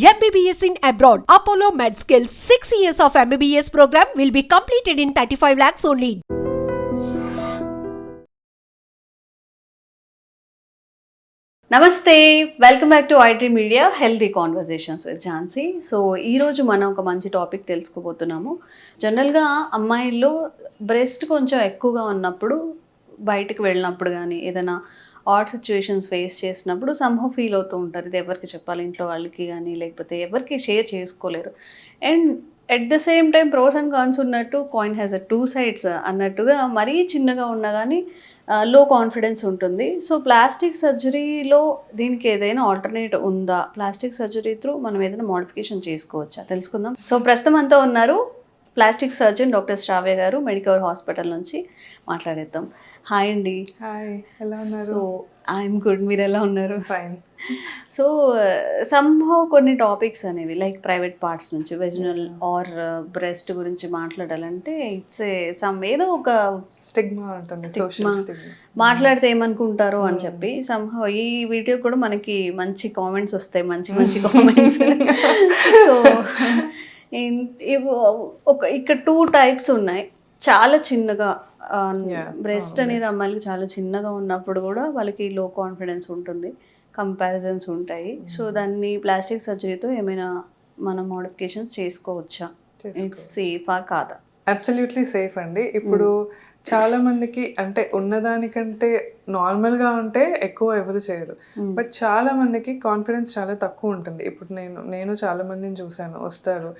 MBBS in abroad. Apollo MedSkill 6 years of MBBS program will be completed in 35 lakhs only. నమస్తే, welcome back to IT media healthy conversations with Jhansi. So ఈరోజు మనం ఒక మంచి topic తెలుసుకోబోతున్నాము. జనరల్గా అమ్మాయిల్లో breast కొంచెం ఎక్కువగా ఉన్నప్పుడు, బయటకు వెళ్ళినప్పుడు కానీ ఏదైనా ఆడ్ సిచ్యువేషన్స్ ఫేస్ చేసినప్పుడు సంహౌ ఫీల్ అవుతూ ఉంటారు. ఇది ఎవరికి చెప్పాలి, ఇంట్లో వాళ్ళకి కానీ లేకపోతే ఎవరికి షేర్ చేసుకోలేరు. And at the same time pros and cons ఉన్నట్టు కాయిన్ హ్యాస్ అ 2 sides అన్నట్టుగా మరీ చిన్నగా ఉన్నా కానీ లో కాన్ఫిడెన్స్ ఉంటుంది. సో ప్లాస్టిక్ సర్జరీలో దీనికి ఏదైనా ఆల్టర్నేట్ ఉందా? ప్లాస్టిక్ సర్జరీ త్రూ మనం ఏదైనా మోడిఫికేషన్ చేసుకోవచ్చా? తెలుసుకుందాం. సో ప్రస్తుతం అంతా ఉన్నారు ప్లాస్టిక్ సర్జన్ డాక్టర్ శ్రావ్య గారు, మెడికవర్ హాస్పిటల్ నుంచి మాట్లాడేద్దాం. హాయ్ అండి. హాయ్, ఎలా ఉన్నారు? సో ఐఎమ్ గుడ్, మీరు ఎలా ఉన్నారు? ఫైన్. సో సంహౌ కొన్ని టాపిక్స్ అనేవి లైక్ ప్రైవేట్ పార్ట్స్ నుంచి వెజినల్ ఆర్ బ్రెస్ట్ గురించి మాట్లాడాలంటే ఇట్స్ ఏదో ఒక స్టిగ్మా ఉంటుంది, స్టిగ్మా. మాట్లాడితే ఏమనుకుంటారో అని చెప్పి సంహౌ ఈ వీడియో కూడా మనకి మంచి కామెంట్స్ వస్తాయి, మంచి మంచి కామెంట్స్. సో ఇక్కడ 2 types ఉన్నాయి. చాలా చిన్నగా బ్రెస్ట్ అనేది అమ్మాయిలకి చాలా చిన్నగా ఉన్నప్పుడు కూడా వాళ్ళకి లో కాన్ఫిడెన్స్ ఉంటుంది, కంపారిజన్స్ ఉంటాయి. సో దాన్ని ప్లాస్టిక్ సర్జరీతో ఏమైనా మనం మోడిఫికేషన్స్ చేసుకోవచ్చా? ఇట్స్ సేఫా కాదా? అబ్సల్యూట్లీ సేఫ్ అండి. ఇప్పుడు చాలా మందికి అంటే ఉన్నదానికంటే నార్మల్గా ఉంటే ఎక్కువ ఎవరు చేయరు, బట్ చాలా మందికి కాన్ఫిడెన్స్ చాలా తక్కువ ఉంటుంది. ఇప్పుడు నేను చాలా మందిని చూశాను, వస్తారు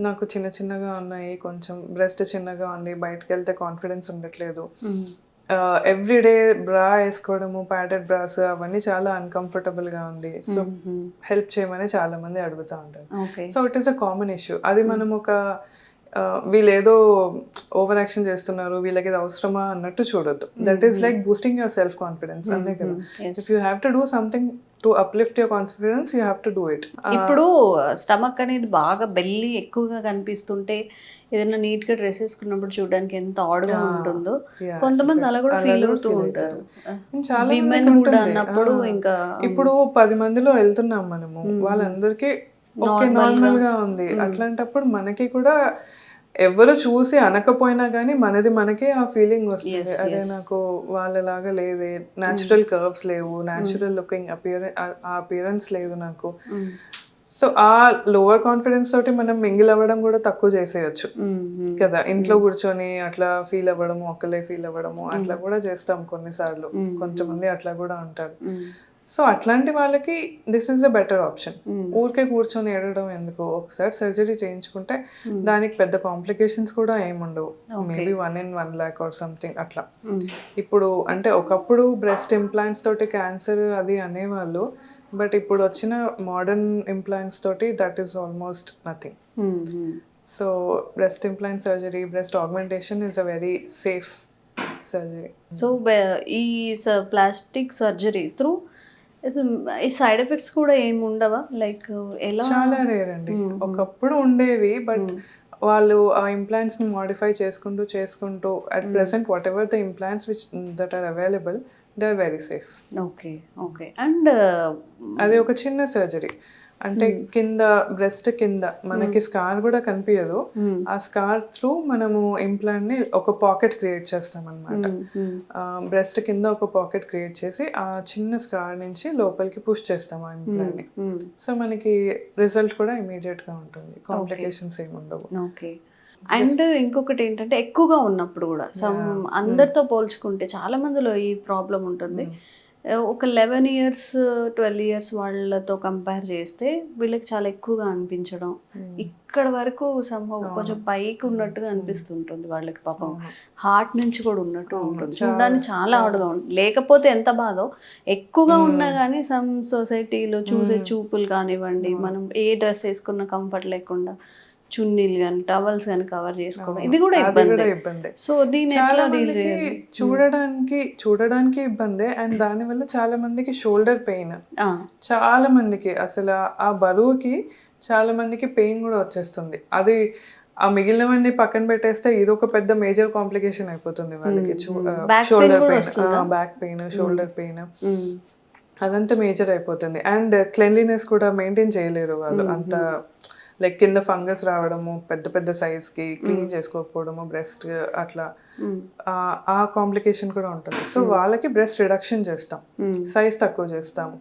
నాకు చిన్న చిన్నగా ఉన్నాయి, కొంచెం బ్రెస్ట్ చిన్నగా ఉంది, బయటకు వెళ్తే కాన్ఫిడెన్స్ ఉండట్లేదు, ఎవ్రీడే బ్రా వేసుకోవడము, ప్యాడెడ్ బ్రాస్ అవన్నీ చాలా అన్కంఫర్టబుల్గా ఉంది, సో హెల్ప్ చేయమని చాలా మంది అడుగుతూ ఉంటారు. So it is a common issue. అది మనం ఒక వీళ్ళు ఏదో ఓవర్ యాక్షన్ చేస్తున్నారు, వీళ్ళకి ఇది అవసరమా అన్నట్టు చూడొద్దు. That is like boosting your self confidence, అంతే కదా. If you have to do something to uplift your confidence, you have to do it. ఇప్పుడు స్టమక్ అనేది బాగా బెల్లి ఎక్కువగా కనిపిస్తుంటే ఏదైనా నీట్ గా డ్రెస్ వేసుకున్నప్పుడు చూడడానికి ఎంత ఆడ్గా ఉంటుందో, కొంతమంది అలా కూడా ఫీల్ అవుతూ ఉంటారు. అన్నప్పుడు ఇంకా ఇప్పుడు 10 మందిలో వెళ్తున్నాం మనము, వాళ్ళందరికీ ఓకే నార్మల్ గా ఉంది. అట్లాంటప్పుడు మనకి కూడా ఎవరు చూసి అనకపోయినా కానీ మనది మనకే ఆ ఫీలింగ్ వస్తుంది, అదే నాకు వాళ్ళలాగా లేదే, న్యాచురల్ కర్వ్స్ లేవు, న్యాచురల్ లుకింగ్ అపియరెన్స్ లేదు నాకు. సో ఆ లోవర్ కాన్ఫిడెన్స్ తోటి మనం మింగిల్ అవ్వడం కూడా తక్కువ చేసేయచ్చు కదా. ఇంట్లో కూర్చొని అట్లా ఫీల్ అవ్వడము, ఒక్కలే ఫీల్ అవ్వడము అట్లా కూడా చేస్తాం కొన్నిసార్లు, కొంతమంది అట్లా కూడా ఉంటారు. సో అట్లాంటి వాళ్ళకి this is a better option. ఊరికే కూర్చొని ఏడవడం ఎందుకు, ఒకసారి సర్జరీ చేయించుకుంటే దానికి పెద్ద కాంప్లికేషన్స్ కూడా ఏముండవు, maybe 1 in 1 lakh or something అట్లా. ఇప్పుడు అంటే ఒకప్పుడు బ్రెస్ట్ ఇంప్లాంట్స్ తోటి క్యాన్సర్ అది అనేవాళ్ళు, బట్ ఇప్పుడు వచ్చిన మోడర్న్ ఇంప్లాంట్స్ తోటి that is almost nothing. So breast implant surgery, breast augmentation is a very safe surgery. So ఈ ప్లాస్టిక్ సర్జరీ త్రూ ఈ సైడ్ ఎఫెక్ట్స్ కూడా ఏమి ఉండవా? లైక్ ఎలా? చాలా రేర్ అండి. ఒకప్పుడు ఉండేవి, బట్ వాళ్ళు ఆ ఇంప్లాంట్స్ ని మోడిఫై చేసుకుంటూ at present whatever the implants which that are available they are very safe. Okay okay. And అది ఒక చిన్న సర్జరీ, అంటే కింద బ్రెస్ట్ కింద మనకి స్కార్ కూడా కనిపించదు, ఆ స్కార్ త్రూ మనము ఇంప్లాంట్ ని ఒక పాకెట్ క్రియేట్ చేస్తాం అనమాట. బ్రెస్ట్ కింద ఒక పాకెట్ క్రియేట్ చేసి ఆ చిన్న స్కార్ నుంచి లోపలికి పుష్ చేస్తాం ఆ ఇంప్లాంట్ ని. సో మనకి రిజల్ట్ కూడా ఇమీడియట్ గా ఉంటుంది, కాంప్లికేషన్స్ ఏమి ఉండవు. ఓకే. అండ్ ఇంకొకటి ఏంటంటే ఎక్కువగా ఉన్నప్పుడు కూడా అందరితో పోల్చుకుంటే చాలా మందిలో ఈ ప్రాబ్లం ఉంటుంది. ఒక 11 years 12 years వాళ్ళతో కంపేర్ చేస్తే వీళ్ళకి చాలా ఎక్కువగా అనిపించడం, ఇక్కడ వరకు సంభవం కొంచెం పైకి ఉన్నట్టుగా అనిపిస్తుంటుంది వాళ్ళకి. పాపం హార్ట్ నుంచి కూడా ఉన్నట్టు ఉంటుంది, చూడడానికి చాలా ఆడుగా ఉంటుంది. లేకపోతే ఎంత బాధో, ఎక్కువగా ఉన్నా కానీ సమ్ సొసైటీలో చూసే చూపులు కానివ్వండి, మనం ఏ డ్రెస్ వేసుకున్న కంఫర్ట్ లేకుండా చున్నీలు కానీ టవల్స్ కానీ కవర్ చేసుకోవడం, ఇది కూడా ఇబ్బంది. సో దీని ఎట్లా డీల్ చేయాలి? చూడడానికి ఇబ్బంది, అండ్ దానివల్ల చాలా మందికి షోల్డర్ పెయిన్, చాలా మందికి అసలు ఆ బరువుకి చాలా మందికి పెయిన్ కూడా వచ్చేస్తుంది. అది ఆ మిగిలినవన్నీ పక్కన పెట్టేస్తే ఇది ఒక పెద్ద మేజర్ కాంప్లికేషన్ అయిపోతుంది వాళ్ళకి. Shoulder pain, back pain, shoulder pain. అదంతా మేజర్ అయిపోతుంది. అండ్ క్లెన్లీనెస్ కూడా మెయింటైన్ చేయలేరు వాళ్ళు. అంత లైక్ కింద ఫంగస్ రావడము, పెద్ద పెద్ద సైజ్కి క్లీన్ చేసుకోకపోవడము, బ్రెస్ట్ అట్లా ఆ కాంప్లికేషన్ కూడా ఉంటుంది. సో వాళ్ళకి బ్రెస్ట్ రిడక్షన్ చేస్తాం, సైజ్ తక్కువ చేస్తాము.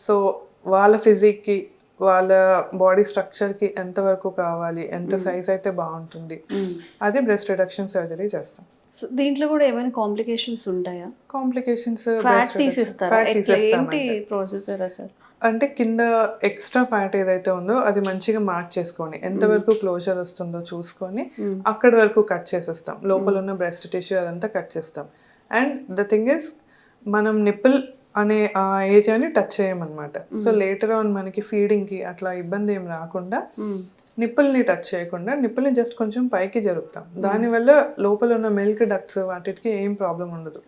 సో వాళ్ళ ఫిజిక్కి, వాళ్ళ బాడీ స్ట్రక్చర్కి ఎంతవరకు కావాలి, ఎంత సైజ్ అయితే బాగుంటుంది, అది బ్రెస్ట్ రిడక్షన్ సర్జరీ చేస్తాం. సో దీంట్లో కూడా ఏమైనా కాంప్లికేషన్స్ ఉంటాయా? కాంప్లికేషన్స్ ఫ్యాట్ తీసేస్తారా? ఏంటి ప్రొసీజర్ అసలు? అంటే కింద ఎక్స్ట్రా ఫ్యాట్ ఏదైతే ఉందో అది మంచిగా మార్క్ చేసుకొని ఎంతవరకు క్లోజర్ వస్తుందో చూసుకొని అక్కడి వరకు కట్ చేసేస్తాం. లోపల ఉన్న బ్రెస్ట్ టిష్యూ అదంతా కట్ చేస్తాం. అండ్ ద థింగ్ ఇస్, మనం నిప్పుల్ అనే ఆ ఏరియాని టచ్ చేయమన్నమాట. సో లేటర్ ఆన్ మనకి ఫీడింగ్కి అట్లా ఇబ్బంది ఏం రాకుండా నిప్పుల్ని టచ్ చేయకుండా నిప్పుల్ని జస్ట్ కొంచెం పైకి జరుపుతాం. దానివల్ల లోపల ఉన్న మిల్క్ డక్ట్స్ వాటికి ఏం ప్రాబ్లం ఉండదు.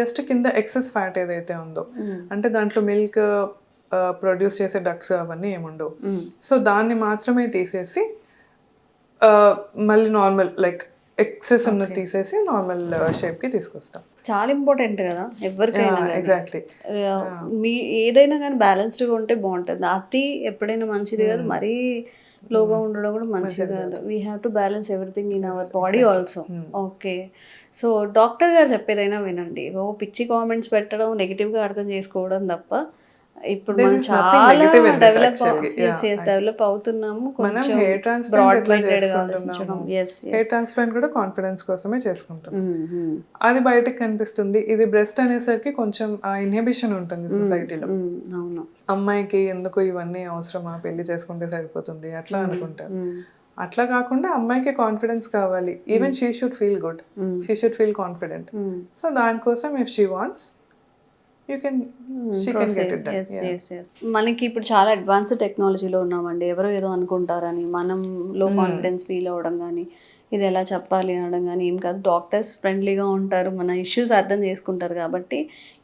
జస్ట్ కింద ఎక్సెస్ ఫ్యాట్ ఏదైతే ఉందో, అంటే దాంట్లో మిల్క్ ప్రొడ్యూస్ చేసే డక్ట్స్ అవన్నీ ఏముండవు. సో దాన్ని మాత్రమే తీసేసి మళ్ళీ నార్మల్ లైక్ ఎక్సెస్ ఉన్నది తీసేసి నార్మల్ షేప్కి తీసుకొస్తాం. చాలా ఇంపార్టెంట్ కదా ఎవరికైనా. ఎగ్జాక్ట్లీ. మీ ఏదైనా కానీ బ్యాలెన్స్డ్గా ఉంటే బాగుంటుంది. అతి ఎప్పుడైనా మంచిది కాదు, మరీ లోగా ఉండడం కూడా మంచిది కాదు. We have to balance everything in our body also. Okay, so doctor గారు చెప్పేదైనా వినండి. పిచ్చి కామెంట్స్ పెట్టడం, నెగిటివ్గా అర్థం చేసుకోవడం తప్ప ఇప్పుడు మనం చాలా డెవలప్ అవుతున్నాము. కొంచెం బ్రాడ్ మైండెడ్ గా ఆలోచించడం. హెయిర్ ట్రాన్స్ప్లాంట్ కూడా కాన్ఫిడెన్స్ కోసమే చేసుకుంటాం. అది బయటకు కనిపిస్తుంది. ఇది బ్రెస్ట్ అనేసరికి కొంచెం ఆ ఇన్హిబిషన్ ఉంటుంది సొసైటీలో. అవును, అమ్మాయికి ఎందుకు ఇవన్నీ అవసరమా, పెళ్లి చేసుకుంటే సరిపోతుంది అట్లా అనుకుంటారు. అట్లా కాకుండా అమ్మాయికి కాన్ఫిడెన్స్ కావాలి. Even she should feel good, she should feel confident. So దానికోసం ఇఫ్ షీ వాంట్స్ మనకి ఇప్పుడు చాలా అడ్వాన్స్డ్ టెక్నాలజీలో ఉన్నామండి. ఎవరో ఏదో అనుకుంటారని మనం లో కాన్ఫిడెన్స్ ఫీల్ అవ్వడం కానీ, ఇది ఎలా చెప్పాలి అనడం కానీ ఏం కాదు. డాక్టర్స్ ఫ్రెండ్లీగా ఉంటారు, మన ఇష్యూస్ అర్థం చేసుకుంటారు. కాబట్టి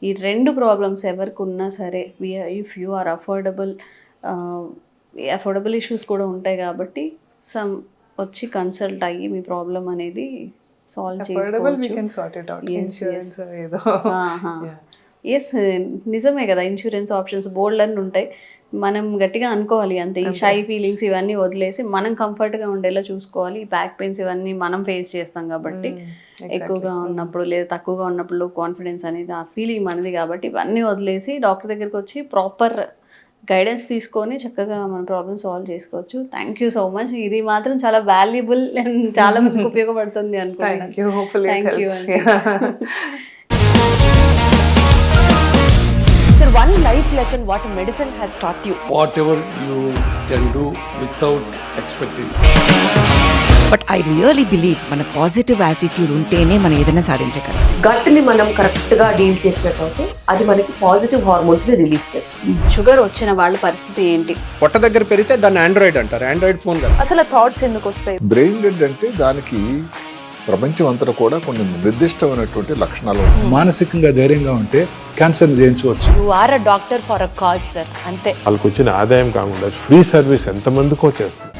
ఈ రెండు ప్రాబ్లమ్స్ ఎవరికి ఉన్నా సరే, if you are affordable issues కూడా ఉంటాయి. కాబట్టి వచ్చి కన్సల్ట్ అయ్యి మీ ప్రాబ్లం అనేది సాల్వ్ చేసుకోవచ్చు. ఎస్, నిజమే కదా. ఇన్సూరెన్స్ ఆప్షన్స్ బోల్డ్ అన్నీ ఉంటాయి. మనం గట్టిగా అనుకోవాలి అంతే. ఈ షై ఫీలింగ్స్ ఇవన్నీ వదిలేసి మనం కంఫర్ట్గా ఉండేలా చూసుకోవాలి. ఈ బ్యాక్ పెయిన్స్ ఇవన్నీ మనం ఫేస్ చేస్తాం కాబట్టి, ఎక్కువగా ఉన్నప్పుడు లేదా తక్కువగా ఉన్నప్పుడు కాన్ఫిడెన్స్ అనేది ఆ ఫీలింగ్ మనది. కాబట్టి ఇవన్నీ వదిలేసి డాక్టర్ దగ్గరికి వచ్చి ప్రాపర్ గైడెన్స్ తీసుకొని చక్కగా మన ప్రాబ్లమ్ సాల్వ్ చేసుకోవచ్చు. Thank you so much. ఇది మాత్రం చాలా వాల్యుబుల్ అండ్ చాలా మందికి ఉపయోగపడుతుంది అనుకుంటున్నాను. థ్యాంక్ యూ అండి. One life lesson what medicine has taught you. Whatever you can do without expecting. But I really believe మన పాజిటివ్ యాటిట్యూడ్ ఉంటేనే మనం ఏదైనా సాధించగలం. గట్ ని మనం కరెక్ట్ గా డీల్ చేసినట్లయితే అది మనకి పాజిటివ్ హార్మోన్స్ ని రిలీజ్ చేస్తుంది. షుగర్ వచ్చిన వాళ్ళ పరిస్థితి ఏంటి? పొట్ట దగ్గర పెరిగితే దాన్ని ఆండ్రాయిడ్ అంటారు. ఆండ్రాయిడ్ ఫోన్ కదా. అసలు థాట్స్ ఎందుకు వస్తాయి? బ్రెయిన్ డెడ్ అంటే దానికి ప్రపంచం అంతా కూడా కొన్ని నిర్దిష్టమైనటువంటి లక్షణాలు. మానసికంగా ధైర్యంగా ఉంటే క్యాన్సర్ జయించవచ్చు. You are a doctor for a cause sir, అంతే. వాళ్ళకి వచ్చిన ఆదాయం కాకుండా ఫ్రీ సర్వీస్ ఎంతమందికో చేస్తుంది.